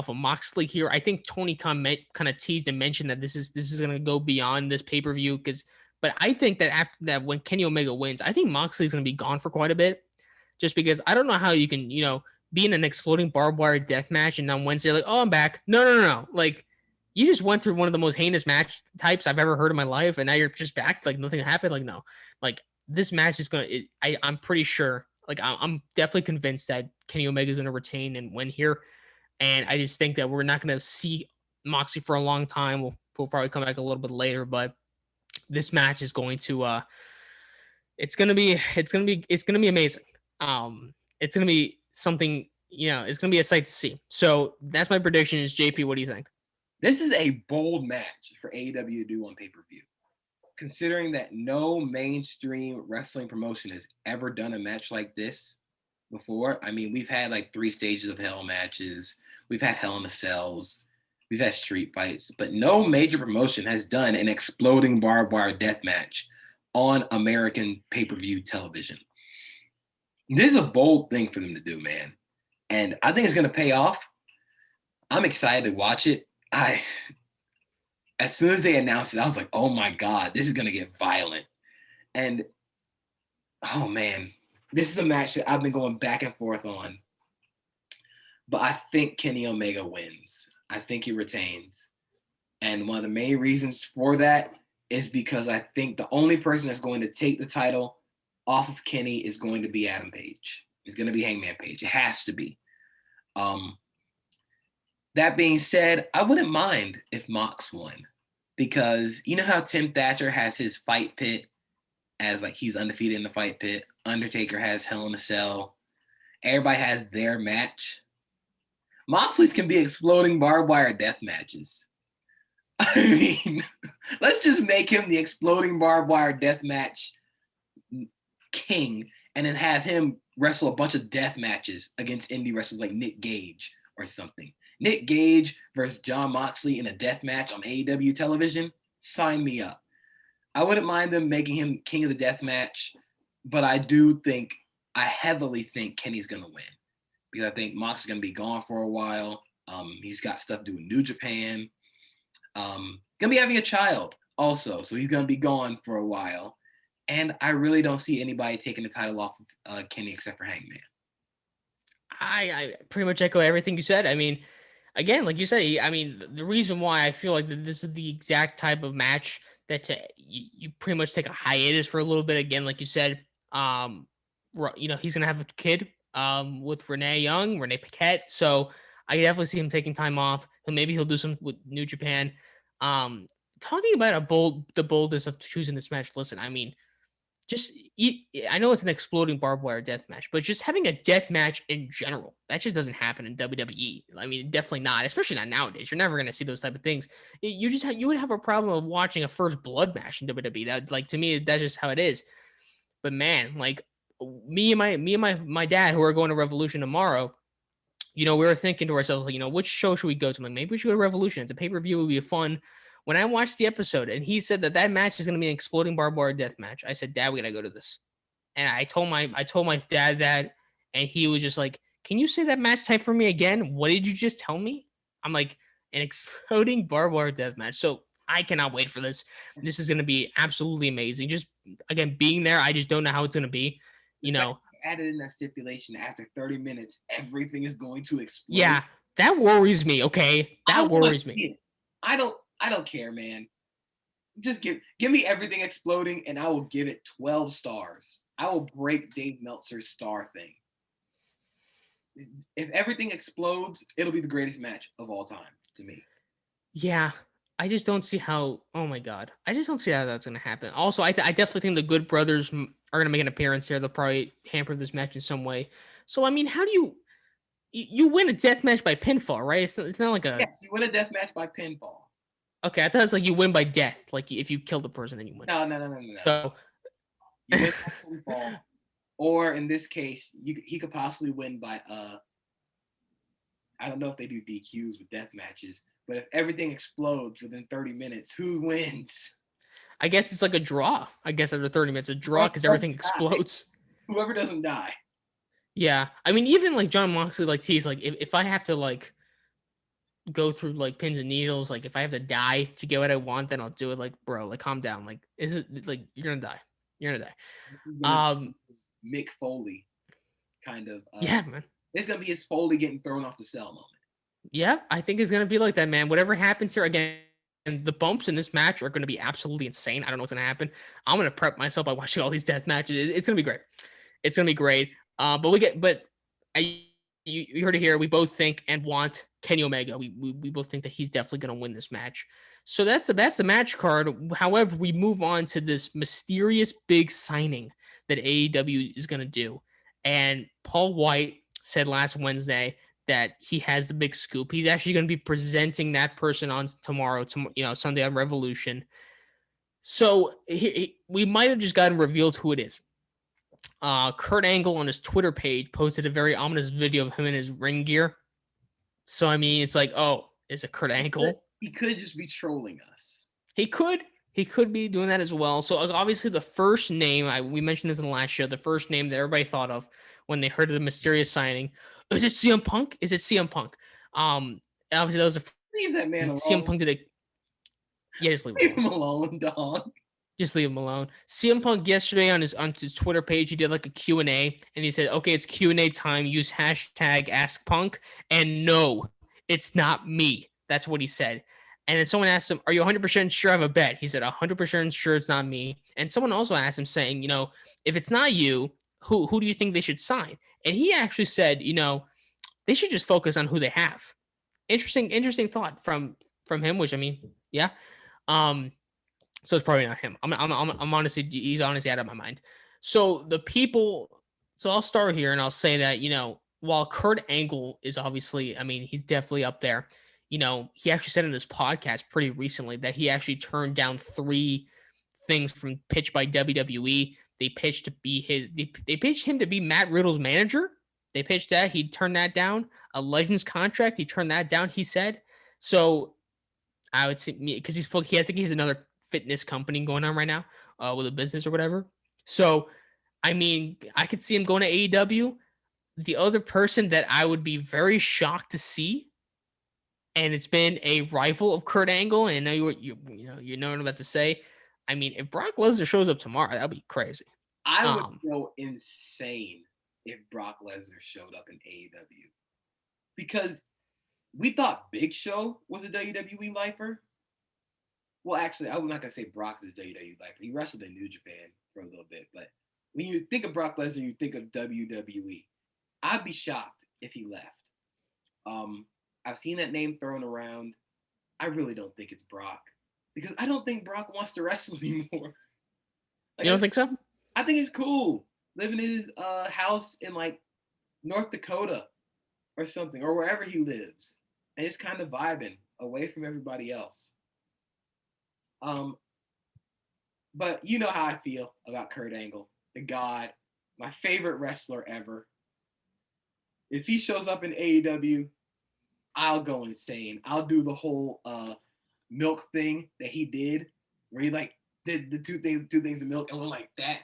Moxley here. I think Tony Khan kind of teased and mentioned that this is going to go beyond this pay-per-view but I think that after that, when Kenny Omega wins, I think Moxley's going to be gone for quite a bit, just because I don't know how you can, be in an exploding barbed wire death match and on Wednesday, like, oh, I'm back. No. Like, you just went through one of the most heinous match types I've ever heard in my life, and now you're just back. Like, nothing happened. Like, no. Like, this match is going to, I'm pretty sure, like, I'm definitely convinced that Kenny Omega is going to retain and win here. And I just think that we're not going to see Moxley for a long time. We'll probably come back a little bit later, but this match is going to it's gonna be amazing. It's gonna be something, it's gonna be a sight to see. So that's my prediction. Is JP, what do you think? This is a bold match for AEW to do on pay-per-view, considering that no mainstream wrestling promotion has ever done a match like this. before. I mean, we've had like 3 stages of hell matches. We've had Hell in the Cells. We've had street fights, but no major promotion has done an exploding barbed wire death match on American pay-per-view television. This is a bold thing for them to do, man. And I think it's going to pay off. I'm excited to watch it. As soon as they announced it, I was like, oh my God, this is going to get violent. And, oh man, this is a match that I've been going back and forth on. But I think Kenny Omega wins. I think he retains. And one of the main reasons for that is because I think the only person that's going to take the title off of Kenny is going to be Adam Page. It's going to be Hangman Page. It has to be. That being said, I wouldn't mind if Mox won, because you know how Tim Thatcher has his fight pit as like he's undefeated in the fight pit. Undertaker has Hell in a Cell. Everybody has their match. Moxley's can be exploding barbed wire death matches. I mean, let's just make him the exploding barbed wire death match king, and then have him wrestle a bunch of death matches against indie wrestlers like Nick Gage or something. Nick Gage versus Jon Moxley in a death match on AEW television. Sign me up. I wouldn't mind them making him king of the death match, but I heavily think Kenny's going to win, because I think Mox is going to be gone for a while. He's got stuff doing New Japan. Going to be having a child also, so he's going to be gone for a while. And I really don't see anybody taking the title off of Kenny except for Hangman. I pretty much echo everything you said. I mean, again, like you say, I mean, the reason why I feel like this is the exact type of match that you pretty much take a hiatus for a little bit. Again, like you said, he's gonna have a kid with Renee Paquette. So I definitely see him taking time off, and maybe he'll do some with New Japan. Talking about the boldness of choosing this match. Listen, I mean, I know it's an exploding barbed wire death match, but just having a death match in general, that just doesn't happen in WWE. I mean, definitely not, especially not nowadays. You're never going to see those type of things. You would have a problem of watching a first blood match in WWE. That, like, to me, that's just how it is. But man, like me and my dad, who are going to Revolution tomorrow, we were thinking to ourselves, like, which show should we go to? I'm like, maybe we should go to Revolution. It's a pay-per-view. It would be fun. When I watched the episode and he said that match is going to be an exploding barbed wire death match, I said, Dad, we got to go to this. And I told my dad that, and he was just like, can you say that match type for me again? What did you just tell me? I'm like, an exploding barbed wire death match. So I cannot wait for this. This is going to be absolutely amazing. Just, again, being there, I just don't know how it's going to be. Added in that stipulation, after 30 minutes, everything is going to explode. Yeah, that worries me. Okay, that worries me. I don't care, man. Just give me everything exploding, and I will give it 12 stars. I will break Dave Meltzer's star thing. If everything explodes, it'll be the greatest match of all time to me. Yeah, I just don't see how. Oh my God, I just don't see how that's going to happen. Also, I definitely think the Good Brothers are going to make an appearance here. They'll probably hamper this match in some way. So I mean, how do you win a death match by pinfall, right? It's not like a. Yes, you win a death match by pinfall. Okay, I thought it's like you win by death. Like if you kill the person, then you win. No. So you win by pinfall, or in this case, he could possibly win by I don't know if they do DQs with death matches, but if everything explodes within 30 minutes, who wins? I guess it's like a draw. I guess after 30 minutes, a draw because everything explodes. Whoever doesn't die. Yeah, I mean, even like Jon Moxley, like tease, like if I have to like go through like pins and needles, like if I have to die to get what I want, then I'll do it. Like, bro, like calm down. Like, is it like you're gonna die? Mick Foley, kind of. Yeah, man. It's gonna be his Foley getting thrown off the cell moment. Yeah, I think it's gonna be like that, man. Whatever happens here, again, and the bumps in this match are gonna be absolutely insane. I don't know what's gonna happen. I'm gonna prep myself by watching all these death matches. It's gonna be great. It's gonna be great. You heard it here. We both think and want Kenny Omega. We both think that he's definitely going to win this match. So that's the match card. However, we move on to this mysterious big signing that AEW is going to do. And Paul White said last Wednesday that he has the big scoop. He's actually going to be presenting that person on tomorrow, Sunday on Revolution. So we might have just gotten revealed who it is. Kurt Angle on his Twitter page posted a very ominous video of him in his ring gear. So I mean, it's like, oh, is it Kurt Angle? He could just be trolling us. He could be doing that as well. So obviously, the first name we mentioned this in the last show. The first name that everybody thought of when they heard of the mysterious signing, is it CM Punk? Is it CM Punk? Obviously that was the leave that man alone. CM Punk did it. Yeah, just leave him alone, dog. Just leave him alone. CM Punk yesterday on his Twitter page, he did like a Q&A, and he said, okay, it's Q&A time. Use hashtag Ask Punk. And no, it's not me. That's what he said. And then someone asked him, are you 100% sure I have a bet? He said, 100% sure it's not me. And someone also asked him saying, if it's not you, who do you think they should sign? And he actually said, they should just focus on who they have. Interesting thought from him, which I mean, yeah. So it's probably not him. I'm honestly, he's honestly out of my mind. So I'll start here and I'll say that, while Kurt Angle is obviously, I mean, he's definitely up there. He actually said in this podcast pretty recently that he actually turned down 3 things from pitched by WWE. They pitched they pitched him to be Matt Riddle's manager. They pitched that. He turned that down. A Legends contract. He turned that down, he said. So I would say, because I think he has another fitness company going on right now with a business or whatever. So, I mean, I could see him going to AEW. The other person that I would be very shocked to see, and it's been a rival of Kurt Angle, and I know you know what I'm about to say. I mean, if Brock Lesnar shows up tomorrow, that'd be crazy. I would go insane if Brock Lesnar showed up in AEW, because we thought Big Show was a WWE lifer. Well, actually, I'm not gonna say Brock's a WWE lifer. He wrestled in New Japan for a little bit, but when you think of Brock Lesnar, you think of WWE. I'd be shocked if he left. I've seen that name thrown around. I really don't think it's Brock, because I don't think Brock wants to wrestle anymore. You don't think so? I think he's cool living in his house in like North Dakota or something, or wherever he lives, and just kind of vibing away from everybody else. But you know how I feel about Kurt Angle, the God, my favorite wrestler ever. If he shows up in AEW, I'll go insane. I'll do the whole milk thing that he did, where he like did the two things of milk and went like that.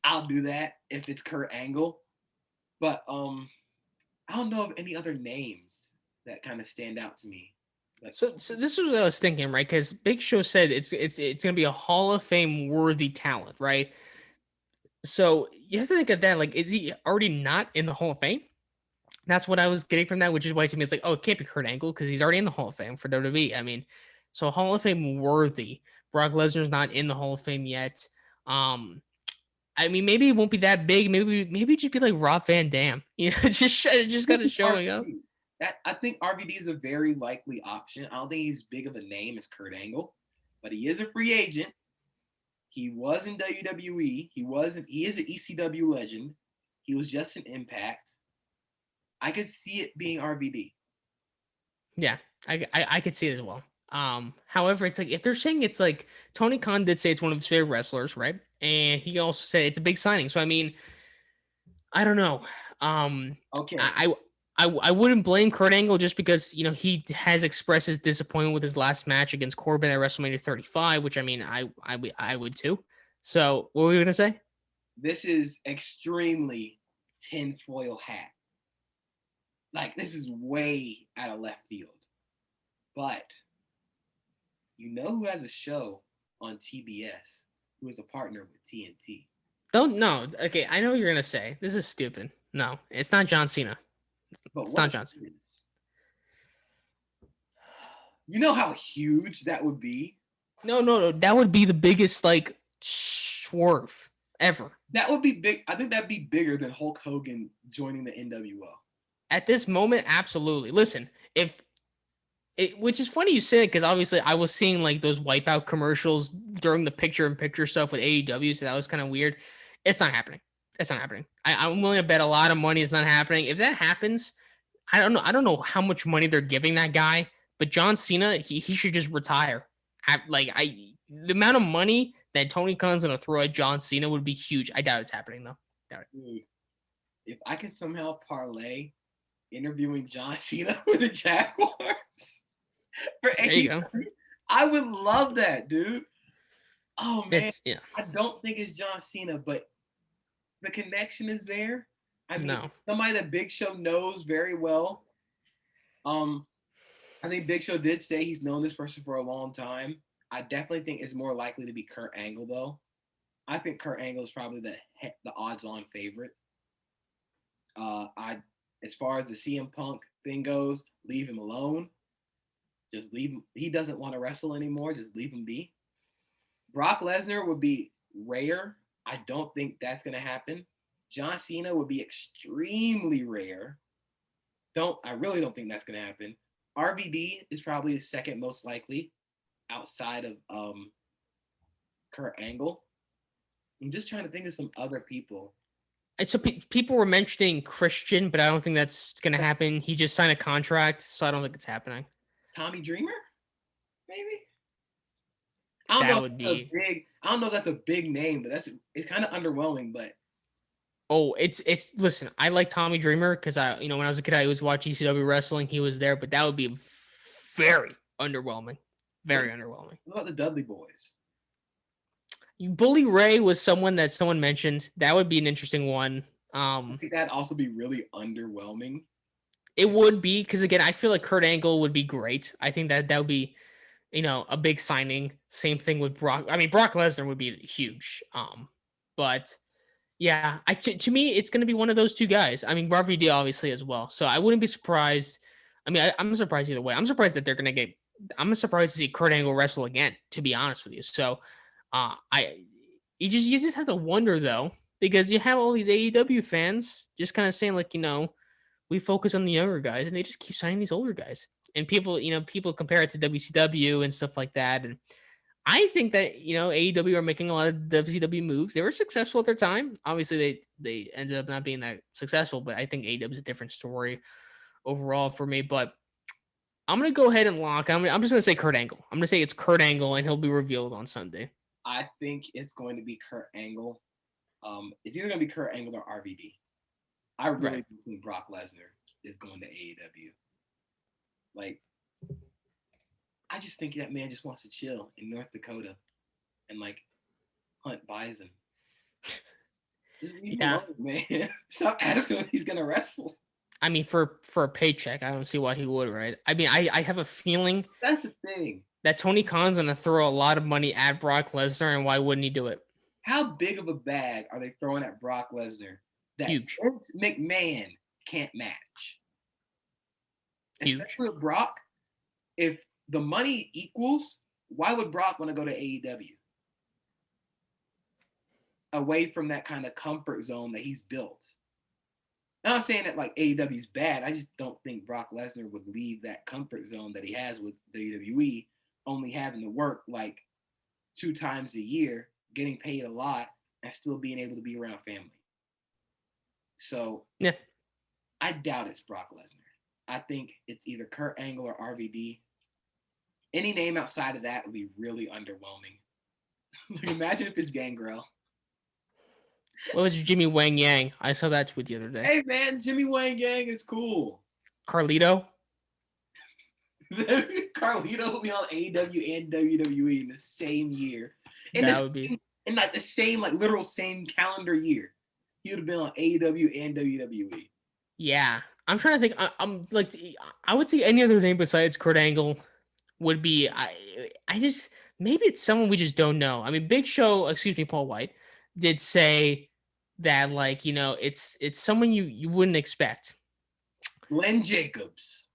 I'll do that if it's Kurt Angle. But I don't know of any other names that kind of stand out to me. Like, so this is what I was thinking, right? Because Big Show said it's gonna be a Hall of Fame worthy talent, right? So you have to think of that. Like, is he already not in the Hall of Fame? That's what I was getting from that, which is why to me it's like, oh, it can't be Kurt Angle because he's already in the Hall of Fame for WWE. I mean, so Hall of Fame worthy. Brock Lesnar's not in the Hall of Fame yet. I mean, maybe it won't be that big. Maybe just be like Rob Van Dam. Just kind of showing up. I think RVD is a very likely option. I don't think he's big of a name as Kurt Angle, but he is a free agent. He was in WWE. He is an ECW legend. He was just an Impact. I could see it being RVD. Yeah, I could see it as well. However, it's like if they're saying it's like Tony Khan did say it's one of his favorite wrestlers, right? And he also said it's a big signing. So I mean, I don't know. Okay. I wouldn't blame Kurt Angle just because he has expressed his disappointment with his last match against Corbin at WrestleMania 35, which I mean I would too. So what were you gonna say? This is extremely tinfoil hat. Like, this is way out of left field. But you know who has a show on TBS who is a partner with TNT? Don't no. Okay, I know what you're gonna say. This is stupid. No, it's not John Cena. But it's not John Cena. You know how huge that would be? No. That would be the biggest like swerve ever. That would be big. I think that'd be bigger than Hulk Hogan joining the NWO. At this moment, absolutely. Listen, which is funny you say it because obviously I was seeing like those Wipeout commercials during the picture-in-picture stuff with AEW, so that was kind of weird. It's not happening. I'm willing to bet a lot of money it's not happening. If that happens, I don't know how much money they're giving that guy, but John Cena, he should just retire. The amount of money that Tony Khan's gonna throw at John Cena would be huge. I doubt it's happening though. Doubt it. Dude, if I could somehow parlay interviewing John Cena for the Jaguars for There you go. AEW, I would love that, dude. Oh man, Yeah. I don't think it's John Cena, but the connection is there. I mean, No. somebody that Big Show knows very well. I think Big Show did say he's known this person for a long time. I definitely think it's more likely to be Kurt Angle, though. I think Kurt Angle is probably the odds-on favorite. As far as the CM Punk thing goes, leave him alone. Just leave him. He doesn't want to wrestle anymore. Just leave him be. Brock Lesnar would be rare. I don't think that's going to happen. John Cena would be extremely rare. I really don't think that's going to happen. RVD is probably the second most likely outside of Kurt Angle. I'm just trying to think of some other people. And so people were mentioning Christian, but I don't think that's going to happen. He just signed a contract, so I don't think it's happening. Tommy Dreamer, maybe. I don't know if that's a big name, but it's kind of underwhelming. But it's listen, I like Tommy Dreamer because when I was a kid, I always watched ECW wrestling. He was there, but that would be very underwhelming. Very underwhelming. What about the Dudley Boys? Bully Ray was someone that someone mentioned. That would be an interesting one. I think that'd also be really underwhelming. It would be because again, I feel like Kurt Angle would be great. I think that would be, a big signing. Same thing with Brock. I mean, Brock Lesnar would be huge. But yeah, to me, it's going to be one of those two guys. I mean, RVD obviously as well. So I wouldn't be surprised. I mean, I'm surprised either way. I'm surprised that they're going to get. I'm surprised to see Kurt Angle wrestle again. To be honest with you, so you just have to wonder though, because you have all these AEW fans just kind of saying like, we focus on the younger guys, and they just keep signing these older guys. And people compare it to WCW and stuff like that. And I think that, AEW are making a lot of WCW moves. They were successful at their time. Obviously, they ended up not being that successful, but I think AEW is a different story overall for me. But I'm going to go ahead and lock. I'm just going to say Kurt Angle. I'm going to say it's Kurt Angle, and he'll be revealed on Sunday. I think it's going to be Kurt Angle. It's either going to be Kurt Angle or RVD. I really think Brock Lesnar is going to AEW. Like, I just think that man just wants to chill in North Dakota and like hunt bison. Just leave him alone, man. Stop asking if he's gonna wrestle. I mean, for a paycheck, I don't see why he would, right? I mean, I have a feeling that's the thing that Tony Khan's gonna throw a lot of money at Brock Lesnar, and why wouldn't he do it? How big of a bag are they throwing at Brock Lesnar that huge Vince McMahon can't match? Huge. Especially with Brock, if the money equals, why would Brock want to go to AEW? Away from that kind of comfort zone that he's built. I'm not saying that like AEW is bad. I just don't think Brock Lesnar would leave that comfort zone that he has with WWE, only having to work like 2 times a year, getting paid a lot, and still being able to be around family. So yeah, I doubt it's Brock Lesnar. I think it's either Kurt Angle or RVD. Any name outside of that would be really underwhelming. Imagine if it's Gangrel. What was Jimmy Wang Yang? I saw that tweet the other day. Hey man, Jimmy Wang Yang is cool. Carlito? Carlito will be on AEW and WWE in the same year. In like the same, like literal same calendar year. He would have been on AEW and WWE. Yeah. I'm trying to think. I'm like, I would say any other name besides Kurt Angle would be, I just, maybe it's someone we just don't know. I mean, Paul White did say that, like, it's someone you wouldn't expect. Glenn Jacobs.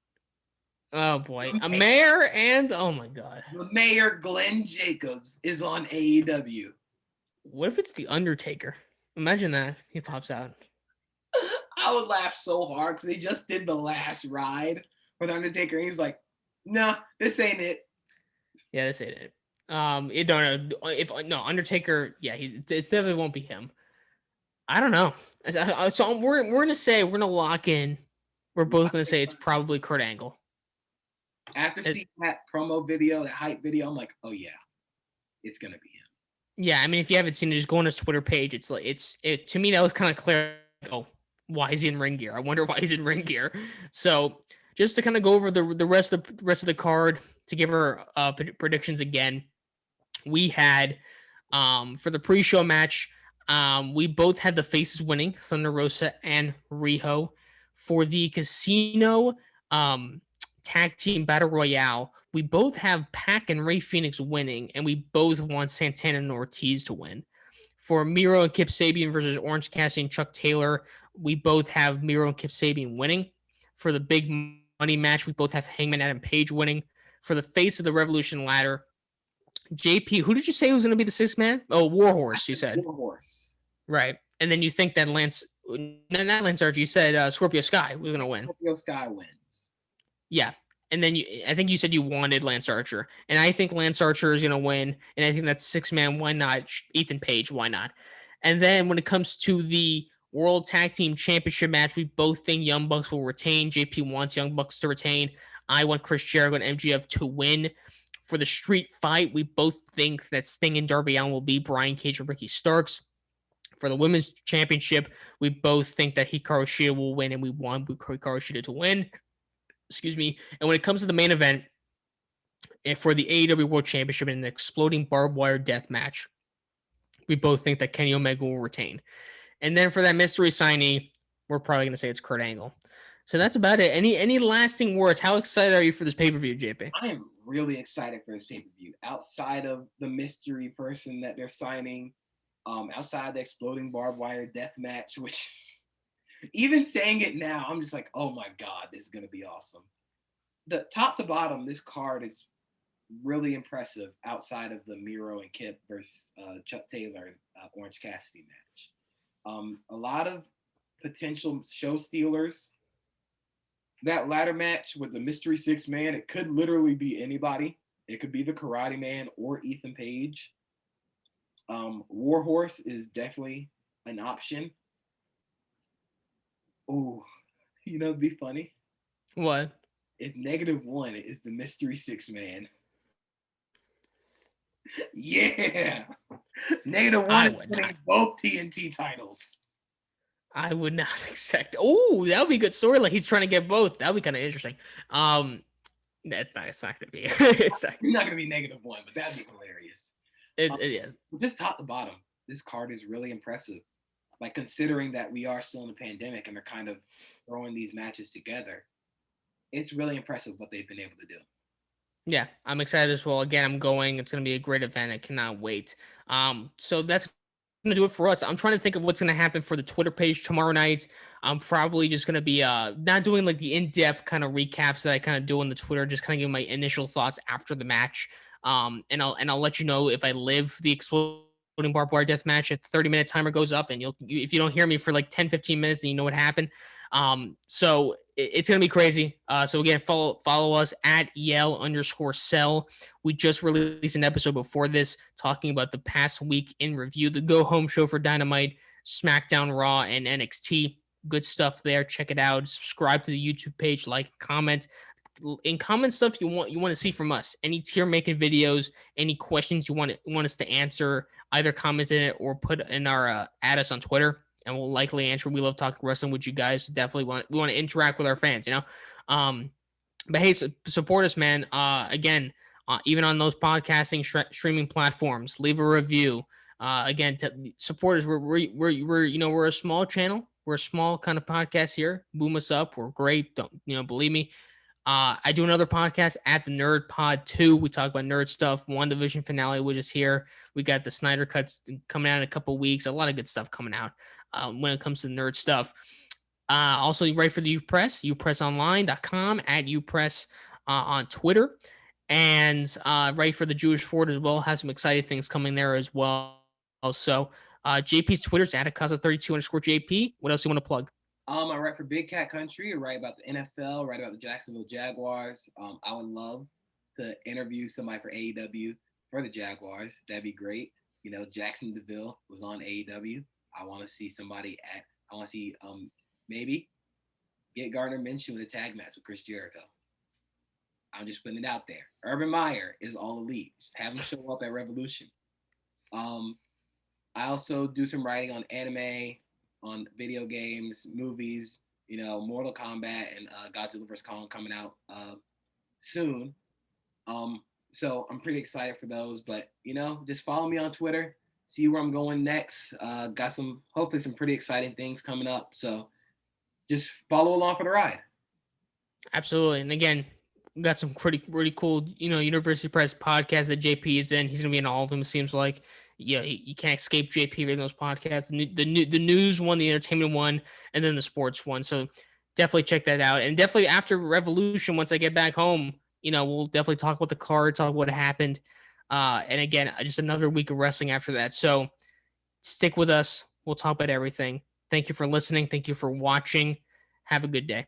Oh boy. A mayor and, oh my God. The mayor, Glenn Jacobs, is on AEW. What if it's The Undertaker? Imagine that. He pops out. I would laugh so hard because they just did the last ride for The Undertaker. And he's like, nah, this ain't it. Yeah, this ain't it. Undertaker, yeah, it definitely won't be him. I don't know. So we're gonna lock in. We're both gonna say it's probably Kurt Angle. After seeing that promo video, that hype video, I'm like, oh yeah, it's gonna be him. Yeah, I mean, if you haven't seen it, just go on his Twitter page. It's like it to me that was kind of clear. Like, oh, why is he in ring gear? I wonder why he's in ring gear. So just to kind of go over the rest of the card to give our predictions again, we had for the pre-show match, we both had the faces winning, Thunder Rosa and Riho. For the casino um, tag team battle royale, we both have Pac and Ray Phoenix winning, and we both want Santana and Ortiz to win. For Miro and Kip Sabian versus Orange Cassidy and Chuck Taylor, we both have Miro and Kip Sabian winning. For the big money match, we both have Hangman Adam Page winning. For the face of the Revolution ladder, JP, who did you say was going to be the sixth man? Oh, Warhorse, you said. Warhorse. Right. And then you think that not Lance Archer, you said Scorpio Sky was going to win. Scorpio Sky wins. Yeah. And then I think you said you wanted Lance Archer. And I think Lance Archer is going to win. And I think that's six man. Why not? Ethan Page, why not? And then when it comes to the World Tag Team Championship match, we both think Young Bucks will retain. JP wants Young Bucks to retain. I want Chris Jericho and MGF to win. For the street fight, we both think that Sting and Darby Allin will be Brian Cage and Ricky Starks. For the women's championship, we both think that Hikaru Shida will win, and we want Hikaru Shida to win. Excuse me. And when it comes to the main event, for the AEW World Championship in an exploding barbed wire death match, we both think that Kenny Omega will retain. And then for that mystery signee, we're probably going to say it's Kurt Angle. So that's about it. Any lasting words? How excited are you for this pay-per-view, JP? I am really excited for this pay-per-view. Outside of the mystery person that they're signing, outside the exploding barbed wire death match, which even saying it now, I'm just like, oh my God, this is going to be awesome. The top to bottom, this card is really impressive outside of the Miro and Kip versus Chuck Taylor and Orange Cassidy match. A lot of potential show stealers. That ladder match with the mystery six man, it could literally be anybody. It could be the Karate Man or Ethan Page. Warhorse is definitely an option. Oh, it'd be funny. What? If -1 is the mystery six man. Yeah. -1 is winning both TNT titles. I would not expect. Oh, that would be a good story. Like he's trying to get both. That would be kind of interesting. It's not gonna be. It's not gonna be -1, but that'd be hilarious. It is. Just top to bottom, this card is really impressive. Like considering that we are still in a pandemic and they're kind of throwing these matches together, it's really impressive what they've been able to do. Yeah, I'm excited as well. Again, I'm going. It's going to be a great event. I cannot wait. So that's going to do it for us. I'm trying to think of what's going to happen for the Twitter page tomorrow night. I'm probably just going to be not doing like the in-depth kind of recaps that I kind of do on the Twitter, just kind of giving my initial thoughts after the match. And I'll let you know if I live the exploding barbed wire death match. If the 30-minute timer goes up and if you don't hear me for like 10-15 minutes, then you know what happened. So it's gonna be crazy. So again, follow us at Yell_Cell. We just released an episode before this talking about the past week in review, the go home show for Dynamite, SmackDown, Raw, and NXT. Good stuff there. Check it out. Subscribe to the YouTube page, like, comment. In comment stuff you want to see from us. Any tier making videos, any questions you want us to answer, either comment in it or put in our add us on Twitter, and we'll likely answer. We love talking wrestling with you guys. Definitely we want to interact with our fans, But hey, support us, man. Again, even on those podcasting streaming platforms, leave a review. Again, to support us. We're a small channel. We're a small kind of podcast here. Boom us up. We're great. Don't believe me. I do another podcast at the Nerd Pod 2. We talk about nerd stuff. WandaVision finale, which is here. We got the Snyder Cuts coming out in a couple of weeks. A lot of good stuff coming out when it comes to nerd stuff. Also, you write for the UPress, upressonline.com, at UPress on Twitter. And write for the Jewish Ford as well. Has some exciting things coming there as well. Also, JP's Twitter's at Akaza32_JP. What else do you want to plug? I write for Big Cat Country. I write about the NFL, write about the Jacksonville Jaguars. I would love to interview somebody for AEW for the Jaguars. That'd be great. Jackson DeVille was on AEW. I want to see maybe get Gardner Minshew in a tag match with Chris Jericho. I'm just putting it out there. Urban Meyer is All Elite. Just have him show up at Revolution. Um, I also do some writing on anime, on video games, movies. Mortal Kombat and Godzilla vs Kong coming out soon. Um, so I'm pretty excited for those. But just follow me on Twitter, see where I'm going next. Got hopefully some pretty exciting things coming up. So just follow along for the ride. Absolutely. And again, we got some pretty cool, University Press podcast that JP is in. He's gonna be in all of them. It seems like, yeah, you can't escape JP in those podcasts. The news one, the entertainment one, and then the sports one. So definitely check that out. And definitely after Revolution, once I get back home, we'll definitely talk about the card, talk what happened. And again, just another week of wrestling after that. So stick with us. We'll talk about everything. Thank you for listening. Thank you for watching. Have a good day.